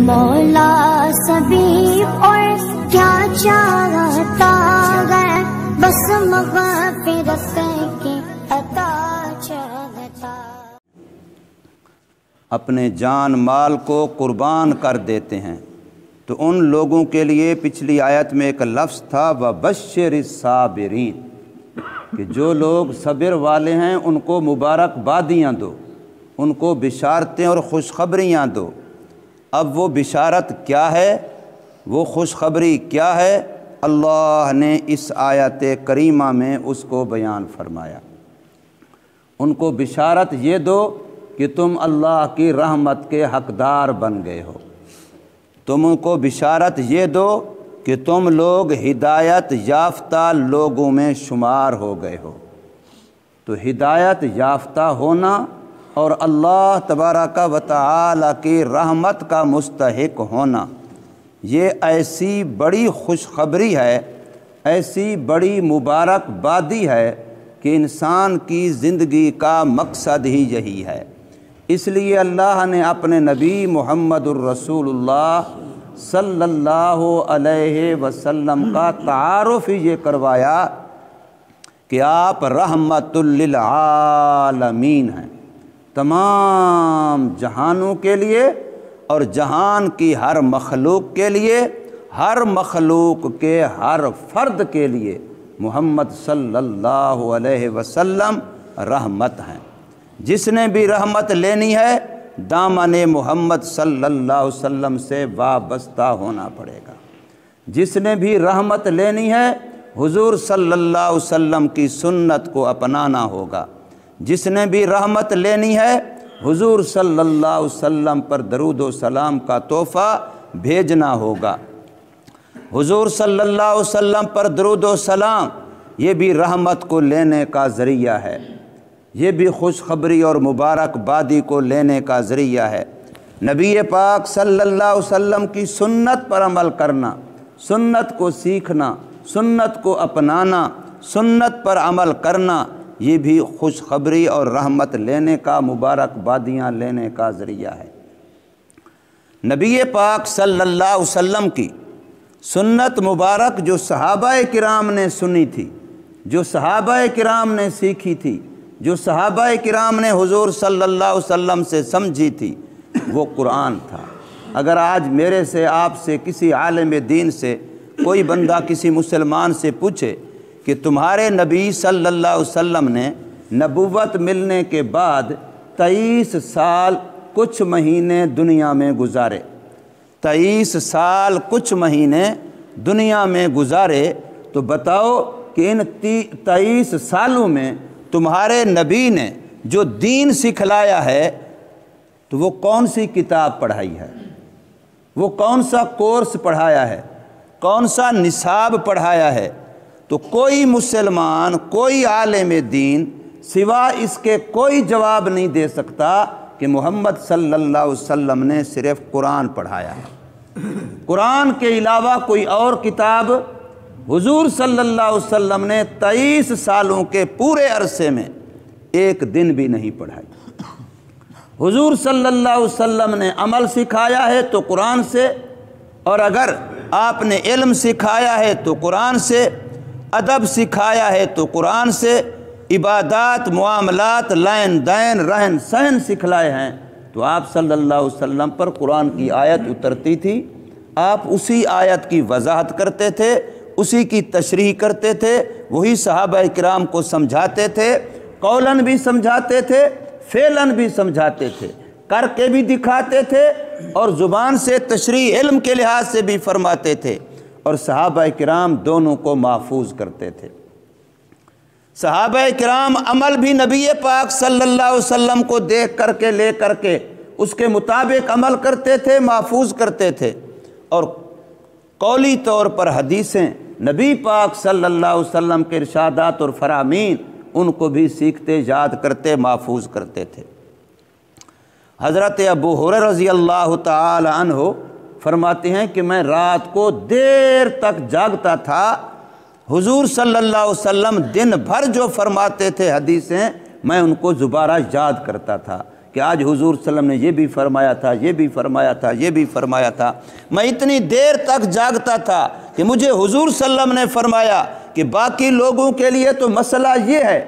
مولا سبھی اور کیا چاہتا ہے، بس مغفرت کی عطا چاہتا۔ اپنے جان مال کو قربان کر دیتے ہیں تو ان لوگوں کے لیے پچھلی آیت میں ایک لفظ تھا وَبَشِّرِ الصَّابِرِينَ، کہ جو لوگ صبر والے ہیں ان کو مبارکبادیاں دو، ان کو بشارتیں اور خوشخبریاں دو۔ اب وہ بشارت کیا ہے، وہ خوشخبری کیا ہے، اللہ نے اس آیت کریمہ میں اس کو بیان فرمایا۔ ان کو بشارت یہ دو کہ تم اللہ کی رحمت کے حقدار بن گئے ہو، تم ان کو بشارت یہ دو کہ تم لوگ ہدایت یافتہ لوگوں میں شمار ہو گئے ہو۔ تو ہدایت یافتہ ہونا اور اللہ تبارک و تعالی کی رحمت کا مستحق ہونا، یہ ایسی بڑی خوشخبری ہے، ایسی بڑی مبارکبادی ہے کہ انسان کی زندگی کا مقصد ہی یہی ہے۔ اس لیے اللہ نے اپنے نبی محمد الرسول اللہ صلی اللہ علیہ وسلم کا تعارف یہ کروایا کہ آپ رحمت للعالمین ہیں، تمام جہانوں کے لیے اور جہان کی ہر مخلوق کے لیے، ہر مخلوق کے ہر فرد کے لیے محمد صلی اللہ علیہ وسلم رحمت ہیں۔ جس نے بھی رحمت لینی ہے دامن محمد صلی اللہ علیہ وسلم سے وابستہ ہونا پڑے گا۔ جس نے بھی رحمت لینی ہے حضور صلی اللہ علیہ وسلم کی سنت کو اپنانا ہوگا۔ جس نے بھی رحمت لینی ہے حضور صلی اللہ علیہ وسلم پر درود و سلام کا تحفہ بھیجنا ہوگا۔ حضور صلی اللہ علیہ وسلم پر درود و سلام یہ بھی رحمت کو لینے کا ذریعہ ہے، یہ بھی خوشخبری اور مبارکبادی کو لینے کا ذریعہ ہے۔ نبی پاک صلی اللہ علیہ وسلم کی سنت پر عمل کرنا، سنت کو سیکھنا، سنت کو اپنانا، سنت پر عمل کرنا، یہ بھی خوشخبری اور رحمت لینے کا، مبارکبادیاں لینے کا ذریعہ ہے۔ نبی پاک صلی اللہ علیہ وسلم کی سنت مبارک جو صحابہ کرام نے سنی تھی، جو صحابہ کرام نے سیکھی تھی، جو صحابہ کرام نے حضور صلی اللہ علیہ وسلم سے سمجھی تھی، وہ قرآن تھا۔ اگر آج میرے سے، آپ سے، کسی عالم دین سے کوئی بندہ کسی مسلمان سے پوچھے کہ تمہارے نبی صلی اللہ علیہ وسلم نے نبوت ملنے کے بعد 23 سال کچھ مہینے دنیا میں گزارے، 23 سال کچھ مہینے دنیا میں گزارے، تو بتاؤ کہ ان 23 سالوں میں تمہارے نبی نے جو دین سکھلایا ہے تو وہ کون سی کتاب پڑھائی ہے، وہ کون سا کورس پڑھایا ہے، کون سا نصاب پڑھایا ہے؟ تو کوئی مسلمان، کوئی عالم دین سوا اس کے کوئی جواب نہیں دے سکتا کہ محمد صلی اللہ علیہ وسلم نے صرف قرآن پڑھایا ہے۔ قرآن کے علاوہ کوئی اور کتاب حضور صلی اللہ علیہ وسلم نے 23 سالوں کے پورے عرصے میں ایک دن بھی نہیں پڑھائی۔ حضور صلی اللہ علیہ وسلم نے عمل سکھایا ہے تو قرآن سے، اور اگر آپ نے علم سکھایا ہے تو قرآن سے، ادب سکھایا ہے تو قرآن سے، عبادات، معاملات، لین دین، رہن سہن سکھلائے ہیں تو آپ صلی اللہ علیہ وسلم پر قرآن کی آیت اترتی تھی، آپ اسی آیت کی وضاحت کرتے تھے، اسی کی تشریح کرتے تھے، وہی صحابہ کرام کو سمجھاتے تھے، قولاً بھی سمجھاتے تھے، فعلاً بھی سمجھاتے تھے، کر کے بھی دکھاتے تھے، اور زبان سے تشریح علم کے لحاظ سے بھی فرماتے تھے، اور صحابہ کرام دونوں کو محفوظ کرتے تھے۔ صحابہ کرام عمل بھی نبی پاک صلی اللہ علیہ وسلم کو دیکھ کر کے، لے کر کے اس کے مطابق عمل کرتے تھے، محفوظ کرتے تھے، اور قولی طور پر حدیثیں نبی پاک صلی اللہ علیہ وسلم کے ارشادات اور فرامین ان کو بھی سیکھتے، یاد کرتے، محفوظ کرتے تھے۔ حضرت ابو ہریرہ رضی اللہ تعالی عنہ فرماتے ہیں کہ میں رات کو دیر تک جاگتا تھا، حضور صلی اللہ علیہ وسلم دن بھر جو فرماتے تھے حدیثیں، میں ان کو دوبارہ یاد کرتا تھا۔ کہ آج حضور صلی اللہ علیہ وسلم نے یہ بھی فرمایا تھا، یہ بھی فرمایا تھا، یہ بھی فرمایا تھا۔ میں اتنی دیر تک جاگتا تھا کہ مجھے حضور صلی اللہ علیہ وسلم نے فرمایا کہ باقی لوگوں کے لیے تو مسئلہ یہ ہے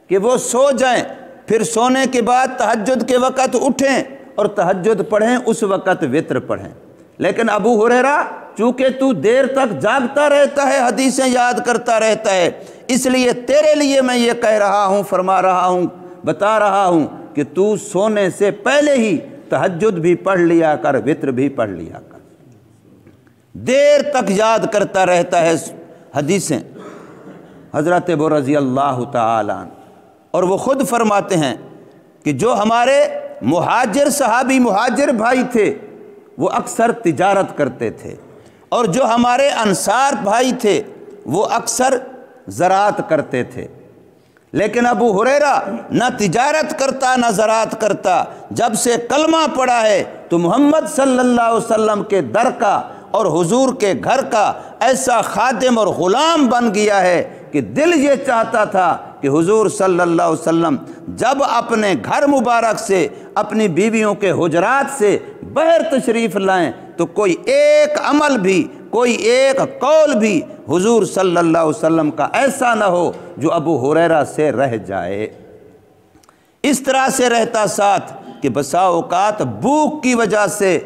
کہ وہ سو جائیں، پھر سونے کے بعد تہجد کے وقت اٹھیں اور تہجد پڑھیں، اس وقت وتر پڑھیں، لیکن ابو ہریرہ چونکہ تو دیر تک جاگتا رہتا ہے، حدیثیں یاد کرتا رہتا ہے، اس لیے تیرے لیے میں یہ کہہ رہا ہوں، فرما رہا ہوں، بتا رہا ہوں کہ تو سونے سے پہلے ہی تہجد بھی پڑھ لیا کر، وتر بھی پڑھ لیا کر۔ دیر تک یاد کرتا رہتا ہے حدیثیں حضرت ابو رضی اللہ تعالی عنہ، اور وہ خود فرماتے ہیں کہ جو ہمارے مہاجر صحابی مہاجر بھائی تھے وہ اکثر تجارت کرتے تھے، اور جو ہمارے انصار بھائی تھے وہ اکثر زراعت کرتے تھے، لیکن ابو ہریرہ نہ تجارت کرتا نہ زراعت کرتا۔ جب سے کلمہ پڑھا ہے تو محمد صلی اللہ علیہ وسلم کے در کا اور حضور کے گھر کا ایسا خادم اور غلام بن گیا ہے کہ دل یہ چاہتا تھا کہ حضور صلی اللہ علیہ وسلم جب اپنے گھر مبارک سے، اپنی بیویوں کے حجرات سے باہر تشریف لائیں تو کوئی ایک عمل بھی، کوئی ایک قول بھی حضور صلی اللہ علیہ وسلم کا ایسا نہ ہو جو ابو ہریرہ سے رہ جائے۔ اس طرح سے رہتا ساتھ کہ بسا اوقات بھوک کی وجہ سے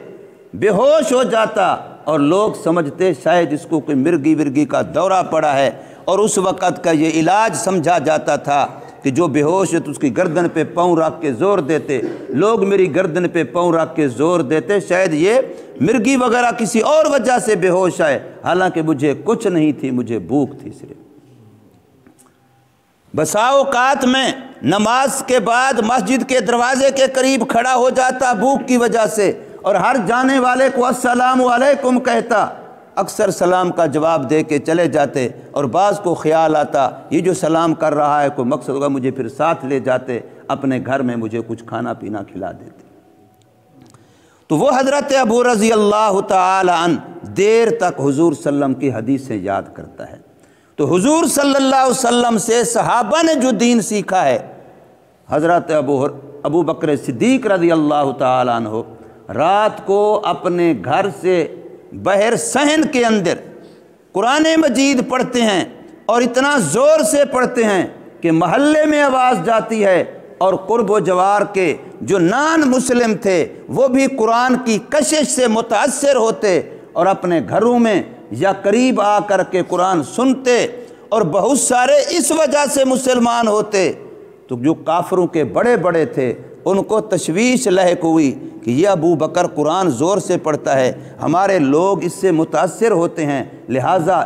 بے ہوش ہو جاتا اور لوگ سمجھتے شاید اس کو کوئی مرگی ورگی کا دورہ پڑا ہے، اور اس وقت کا یہ علاج سمجھا جاتا تھا کہ جو بے ہوش ہے تو اس کی گردن پہ پاؤں رکھ کے زور دیتے۔ لوگ میری گردن پہ پاؤں رکھ کے زور دیتے، شاید یہ مرگی وغیرہ کسی اور وجہ سے بے ہوش آئے، حالانکہ مجھے کچھ نہیں تھی، مجھے بھوک تھی صرف۔ بسا اوقات میں نماز کے بعد مسجد کے دروازے کے قریب کھڑا ہو جاتا بھوک کی وجہ سے، اور ہر جانے والے کو السلام علیکم کہتا، اکثر سلام کا جواب دے کے چلے جاتے، اور بعض کو خیال آتا یہ جو سلام کر رہا ہے کوئی مقصد ہوگا، مجھے پھر ساتھ لے جاتے اپنے گھر میں، مجھے کچھ کھانا پینا کھلا دیتے۔ تو وہ حضرت ابو رضی اللہ تعالی عنہ دیر تک حضور صلی اللہ علیہ وسلم کی حدیثیں یاد کرتا ہے۔ تو حضور صلی اللہ علیہ وسلم سے صحابہ نے جو دین سیکھا ہے، حضرت ابو بکر صدیق رضی اللہ تعالی عنہ رات کو اپنے گھر سے باہر صحن کے اندر قرآن مجید پڑھتے ہیں، اور اتنا زور سے پڑھتے ہیں کہ محلے میں آواز جاتی ہے، اور قرب و جوار کے جو نان مسلم تھے وہ بھی قرآن کی کشش سے متاثر ہوتے اور اپنے گھروں میں یا قریب آ کر کے قرآن سنتے، اور بہت سارے اس وجہ سے مسلمان ہوتے۔ تو جو کافروں کے بڑے بڑے تھے ان کو تشویش لاحق ہوئی کہ یہ ابو بکر قرآن زور سے پڑھتا ہے، ہمارے لوگ اس سے متاثر ہوتے ہیں، لہٰذا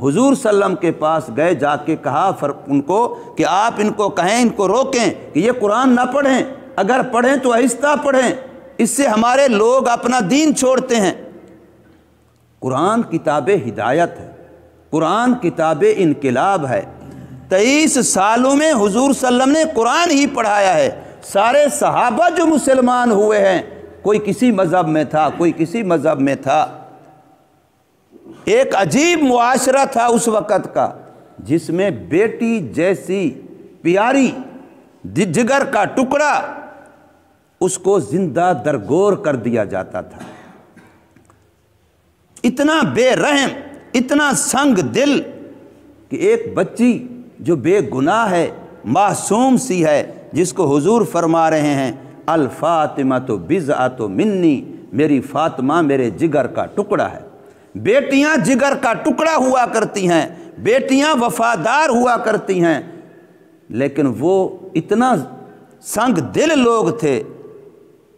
حضور صلی اللہ علیہ وسلم کے پاس گئے، جا کے کہا ان کو کہ آپ ان کو کہیں، ان کو روکیں کہ یہ قرآن نہ پڑھیں، اگر پڑھیں تو آہستہ پڑھیں، اس سے ہمارے لوگ اپنا دین چھوڑتے ہیں۔ قرآن کتاب ہدایت ہے، قرآن کتاب انقلاب ہے۔ 23 سالوں میں حضور صلی اللہ علیہ وسلم نے قرآن ہی پڑھایا ہے۔ سارے صحابہ جو مسلمان ہوئے ہیں، کوئی کسی مذہب میں تھا، کوئی کسی مذہب میں تھا۔ ایک عجیب معاشرہ تھا اس وقت کا، جس میں بیٹی جیسی پیاری جگر کا ٹکڑا اس کو زندہ درگور کر دیا جاتا تھا۔ اتنا بے رحم، اتنا سنگ دل کہ ایک بچی جو بے گناہ ہے، معصوم سی ہے، جس کو حضور فرما رہے ہیں الفاطمہ تو بضعۃ منی، میری فاطمہ میرے جگر کا ٹکڑا ہے۔ بیٹیاں جگر کا ٹکڑا ہوا کرتی ہیں، بیٹیاں وفادار ہوا کرتی ہیں، لیکن وہ اتنا سنگ دل لوگ تھے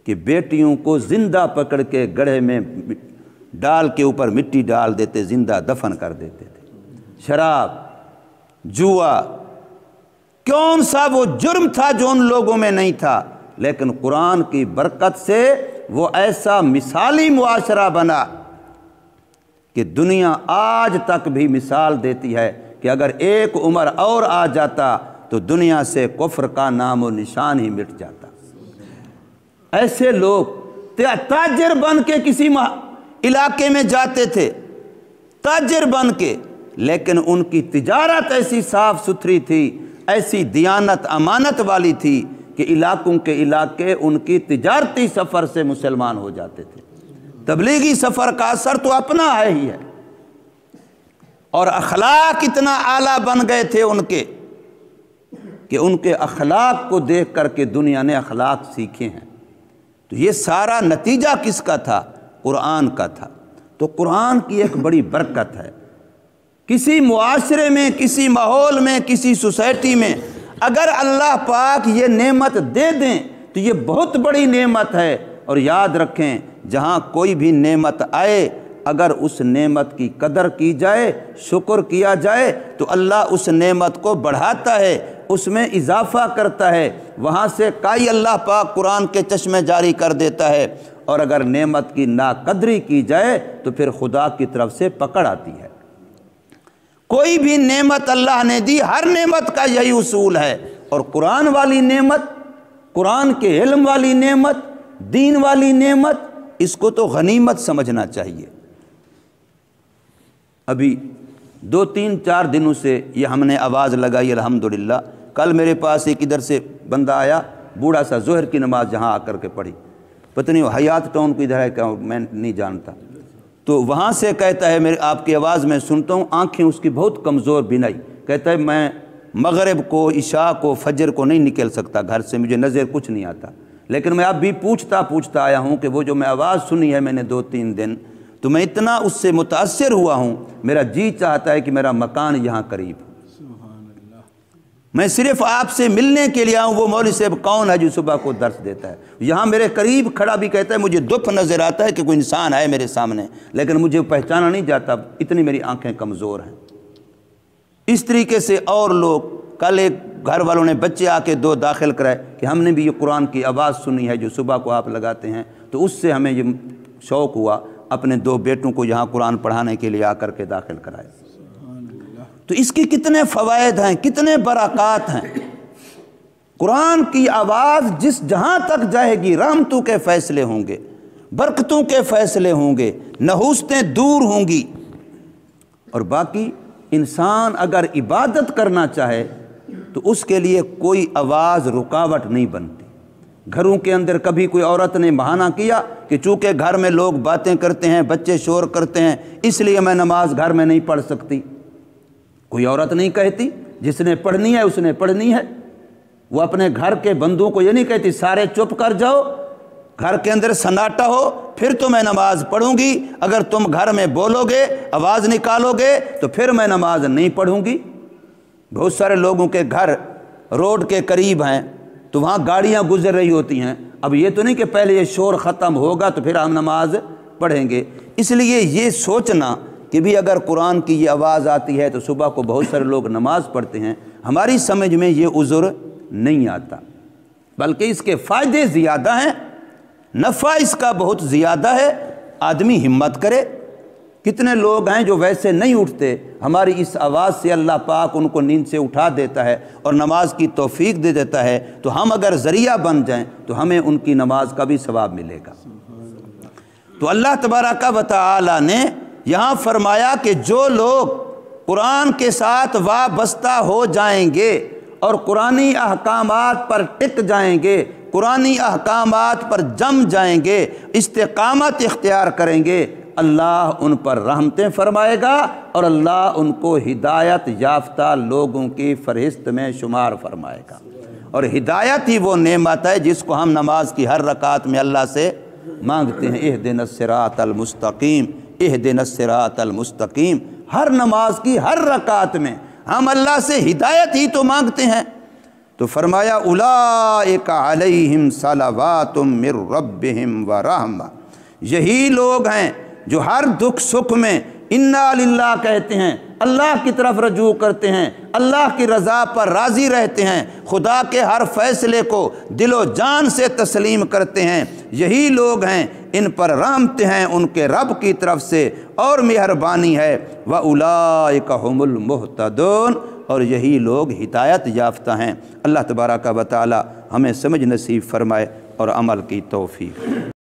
کہ بیٹیوں کو زندہ پکڑ کے گڑھے میں ڈال کے اوپر مٹی ڈال دیتے، زندہ دفن کر دیتے تھے۔ شراب، جوا، کون سا وہ جرم تھا جو ان لوگوں میں نہیں تھا، لیکن قرآن کی برکت سے وہ ایسا مثالی معاشرہ بنا کہ دنیا آج تک بھی مثال دیتی ہے کہ اگر ایک عمر اور آ جاتا تو دنیا سے کفر کا نام و نشان ہی مٹ جاتا۔ ایسے لوگ تاجر بن کے کسی علاقے میں جاتے تھے، تاجر بن کے، لیکن ان کی تجارت ایسی صاف ستھری تھی، ایسی دیانت امانت والی تھی کہ علاقوں کے علاقے ان کی تجارتی سفر سے مسلمان ہو جاتے تھے۔ تبلیغی سفر کا اثر تو اپنا ہے ہی ہے، اور اخلاق اتنا اعلیٰ بن گئے تھے ان کے کہ ان کے اخلاق کو دیکھ کر کے دنیا نے اخلاق سیکھے ہیں۔ تو یہ سارا نتیجہ کس کا تھا؟ قرآن کا تھا۔ تو قرآن کی ایک بڑی برکت ہے، کسی معاشرے میں، کسی ماحول میں، کسی سوسائٹی میں اگر اللہ پاک یہ نعمت دے دیں تو یہ بہت بڑی نعمت ہے۔ اور یاد رکھیں، جہاں کوئی بھی نعمت آئے اگر اس نعمت کی قدر کی جائے، شکر کیا جائے تو اللہ اس نعمت کو بڑھاتا ہے، اس میں اضافہ کرتا ہے، وہاں سے کائی اللہ پاک قرآن کے چشمے جاری کر دیتا ہے۔ اور اگر نعمت کی ناقدری کی جائے تو پھر خدا کی طرف سے پکڑ آتی ہے۔ کوئی بھی نعمت اللہ نے دی، ہر نعمت کا یہی اصول ہے، اور قرآن والی نعمت، قرآن کے علم والی نعمت، دین والی نعمت، اس کو تو غنیمت سمجھنا چاہیے۔ ابھی 2-3-4 دنوں سے یہ ہم نے آواز لگائی الحمدللہ۔ کل میرے پاس ایک ادھر سے بندہ آیا، بوڑھا سا، ظہر کی نماز جہاں آ کر کے پڑھی، پتہ نہیں وہ حیات ٹاؤن کو ادھر ہے کیا، میں نہیں جانتا، تو وہاں سے کہتا ہے، میرے آپ کی آواز میں سنتا ہوں، آنکھیں اس کی بہت کمزور بینائی، کہتا ہے میں مغرب کو، عشاء کو، فجر کو نہیں نکل سکتا گھر سے، مجھے نظر کچھ نہیں آتا، لیکن میں اب بھی پوچھتا آیا ہوں کہ وہ جو میں آواز سنی ہے میں نے 2-3 دن، تو میں اتنا اس سے متاثر ہوا ہوں، میرا جی چاہتا ہے کہ میرا مکان یہاں قریب ہو، میں صرف آپ سے ملنے کے لیے آؤں۔ وہ مولوی صاحب کون ہے جو صبح کو درس دیتا ہے؟ یہاں میرے قریب کھڑا بھی کہتا ہے مجھے دپ نظر آتا ہے کہ کوئی انسان ہے میرے سامنے، لیکن مجھے پہچانا نہیں جاتا، اتنی میری آنکھیں کمزور ہیں۔ اس طریقے سے اور لوگ، کل ایک گھر والوں نے بچے آ کے 2 داخل کرائے کہ ہم نے بھی یہ قرآن کی آواز سنی ہے جو صبح کو آپ لگاتے ہیں، تو اس سے ہمیں یہ شوق ہوا، اپنے 2 بیٹوں کو یہاں قرآن پڑھانے کے لیے آ کر کے داخل کرائے۔ تو اس کی کتنے فوائد ہیں، کتنے برکات ہیں۔ قرآن کی آواز جس جہاں تک جائے گی رحمتوں کے فیصلے ہوں گے، برکتوں کے فیصلے ہوں گے، نحوستیں دور ہوں گی۔ اور باقی انسان اگر عبادت کرنا چاہے تو اس کے لیے کوئی آواز رکاوٹ نہیں بنتی۔ گھروں کے اندر کبھی کوئی عورت نے بہانہ کیا کہ چونکہ گھر میں لوگ باتیں کرتے ہیں، بچے شور کرتے ہیں، اس لیے میں نماز گھر میں نہیں پڑھ سکتی، کوئی عورت نہیں کہتی، جس نے پڑھنی ہے اس نے پڑھنی ہے۔ وہ اپنے گھر کے بندوں کو یہ نہیں کہتی سارے چپ کر جاؤ، گھر کے اندر سناٹا ہو پھر تو میں نماز پڑھوں گی، اگر تم گھر میں بولو گے، آواز نکالو گے تو پھر میں نماز نہیں پڑھوں گی۔ بہت سارے لوگوں کے گھر روڈ کے قریب ہیں تو وہاں گاڑیاں گزر رہی ہوتی ہیں، اب یہ تو نہیں کہ پہلے یہ شور ختم ہوگا تو پھر ہم نماز پڑھیں گے۔ اس لیے یہ سوچنا کہ بھی اگر قرآن کی یہ آواز آتی ہے تو صبح کو بہت سارے لوگ نماز پڑھتے ہیں، ہماری سمجھ میں یہ عذر نہیں آتا، بلکہ اس کے فائدے زیادہ ہیں، نفع اس کا بہت زیادہ ہے۔ آدمی ہمت کرے، کتنے لوگ ہیں جو ویسے نہیں اٹھتے، ہماری اس آواز سے اللہ پاک ان کو نیند سے اٹھا دیتا ہے اور نماز کی توفیق دے دیتا ہے، تو ہم اگر ذریعہ بن جائیں تو ہمیں ان کی نماز کا بھی ثواب ملے گا۔ تو اللہ تبارک و تعالی نے یہاں فرمایا کہ جو لوگ قرآن کے ساتھ وابستہ ہو جائیں گے اور قرآنی احکامات پر ٹک جائیں گے، قرآنی احکامات پر جم جائیں گے، استقامت اختیار کریں گے، اللہ ان پر رحمتیں فرمائے گا اور اللہ ان کو ہدایت یافتہ لوگوں کی فہرست میں شمار فرمائے گا۔ اور ہدایت ہی وہ نعمت ہے جس کو ہم نماز کی ہر رکعت میں اللہ سے مانگتے ہیں، اہدنا الصراط المستقیم، اہدنا الصراط المستقیم۔ ہر نماز کی ہر رکعت میں ہم اللہ سے ہدایت ہی تو مانگتے ہیں۔ تو فرمایا اولئک علیہم صلوات من ربہم ورحمہ، یہی لوگ ہیں جو ہر دکھ سکھ میں انا للہ کہتے ہیں، اللہ کی طرف رجوع کرتے ہیں، اللہ کی رضا پر راضی رہتے ہیں، خدا کے ہر فیصلے کو دل و جان سے تسلیم کرتے ہیں، یہی لوگ ہیں ان پر رحمت ہیں ان کے رب کی طرف سے اور مہربانی ہے۔ وَأُولَئِكَ هُمُ الْمُهْتَدُونَ، اور یہی لوگ ہدایت یافتہ ہیں۔ اللہ تبارک و تعالی ہمیں سمجھ نصیب فرمائے اور عمل کی توفیق۔